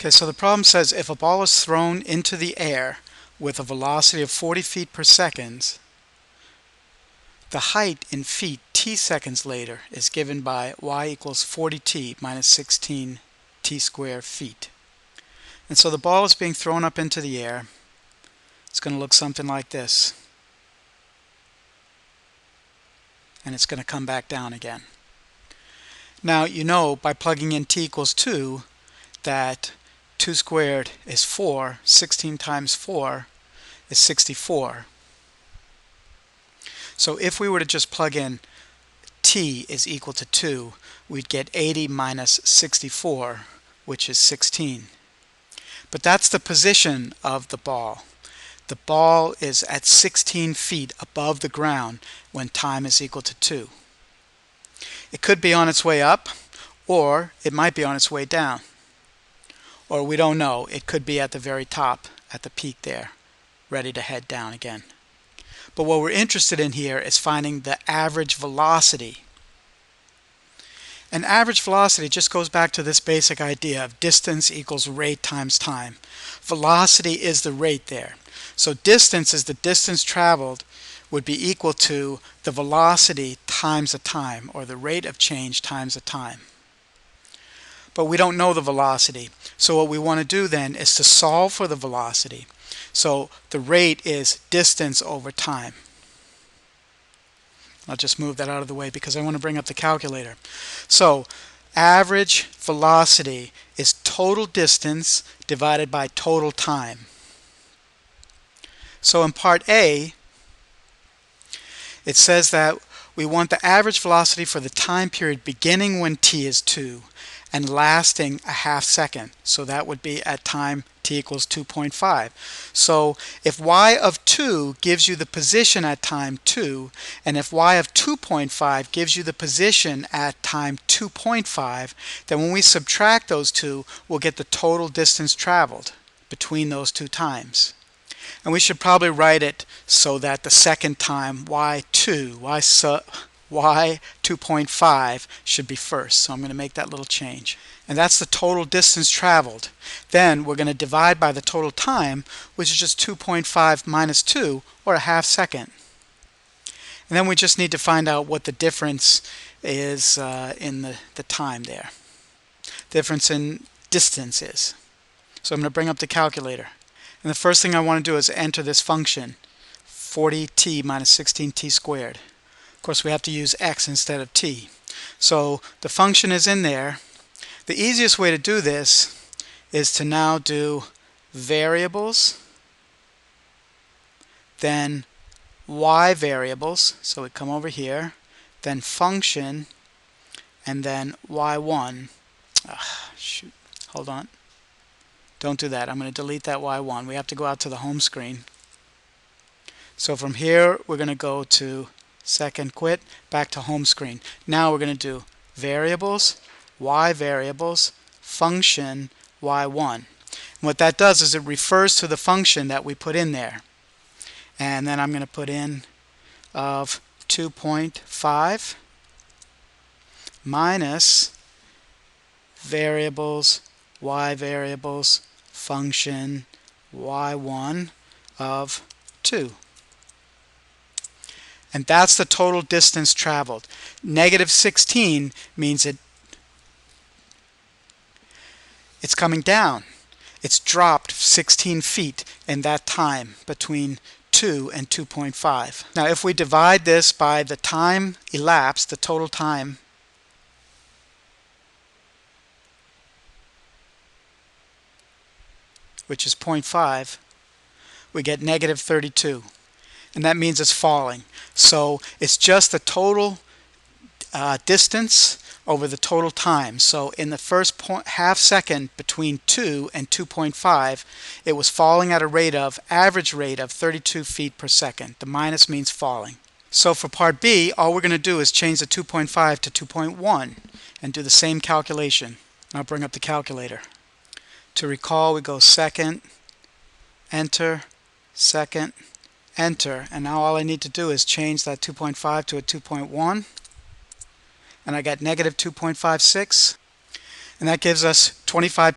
Okay, so the problem says if a ball is thrown into the air with a velocity of 40 feet per second, the height in feet t seconds later is given by y equals 40t minus 16 t squared feet. And so the ball is being thrown up into the air. It's going to look something like this. And it's going to come back down again. Now you know by plugging in t equals 2 that 2 squared is 4, 16 times 4 is 64. So if we were to just plug in t is equal to 2, we'd get 80 minus 64, which is 16. But that's the position of the ball. The ball is at 16 feet above the ground when time is equal to 2. It could be on its way up, or it might be on its way down. Or we don't know. It could be at the very top, at the peak there, ready to head down again. But what we're interested in here is finding the average velocity. And average velocity just goes back to this basic idea of distance equals rate times time. Velocity is the rate there. So distance is the distance traveled would be equal to the velocity times the time, or the rate of change times the time. But we don't know the velocity. So what we want to do then is to solve for the velocity. So the rate is distance over time. I'll just move that out of the way because I want to bring up the calculator. So average velocity is total distance divided by total time. So in part A, it says that we want the average velocity for the time period beginning when t is 2 and lasting a half second. So that would be at time t equals 2.5. So if y of 2 gives you the position at time 2, and if y of 2.5 gives you the position at time 2.5, then when we subtract those two, we'll get the total distance traveled between those two times. And we should probably write it so that the second time, y2.5 should be first. So I'm going to make that little change. And that's the total distance traveled. Then we're going to divide by the total time, which is just 2.5 minus 2, or a half second. And then we just need to find out what the difference is in the time there. Difference in distance is. So I'm going to bring up the calculator. And the first thing I want to do is enter this function, 40t minus 16t squared. Of course, we have to use x instead of t. So the function is in there. The easiest way to do this is to now do variables, then y variables, so we come over here, then function, and then y1. Shoot, hold on. Don't do that. I'm going to delete that y1. We have to go out to the home screen. So from here, we're going to go to second quit, back to home screen. Now we're going to do variables, y variables, function, y1. And what that does is it refers to the function that we put in there. And then I'm going to put in of 2.5 minus variables, y variables, function, y1 of 2. And that's the total distance traveled. Negative 16 means it's coming down. It's dropped 16 feet in that time between 2 and 2.5. Now if we divide this by the time elapsed, the total time, which is 0.5, we get negative 32. And that means it's falling. So it's just the total distance over the total time. So in the first half second between 2 and 2.5, it was falling at a rate of, average rate of 32 feet per second. The minus means falling. So for part B, all we're going to do is change the 2.5 to 2.1 and do the same calculation. I'll bring up the calculator. To recall, we go second, enter, second, enter, and now all I need to do is change that 2.5 to a 2.1, and I got negative 2.56, and that gives us 25